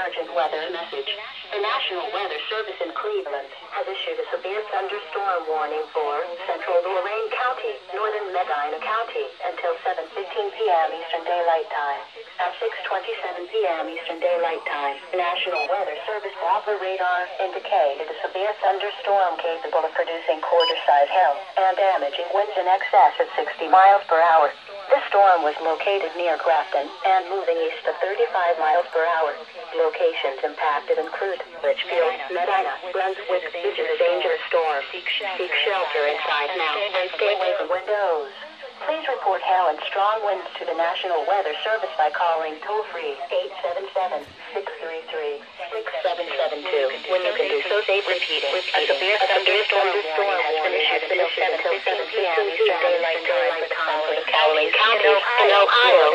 emergent weather message. The National Weather Service in Cleveland has issued a severe thunderstorm warning for central Lorain County, northern Medina County, until 7:15 p.m. Eastern Daylight Time. At 6:27 p.m. Eastern Daylight Time, the National Weather Service Doppler radar indicated a severe thunderstorm capable of producing quarter-size hail and damaging winds in excess of 60 miles per hour. This storm was located near Grafton and moving east at 35 miles per hour. Locations impacted include Litchfield, Medina, Brunswick. This is a dangerous storm. Seek shelter inside now and stay away from windows. Please report hail and strong winds to the National Weather Service by calling toll-free 877-633-6772. When you can do so, repeating. A severe thunderstorm warning has been issued until 7 p.m. Eastern Daylight Time for the following counties in Ohio,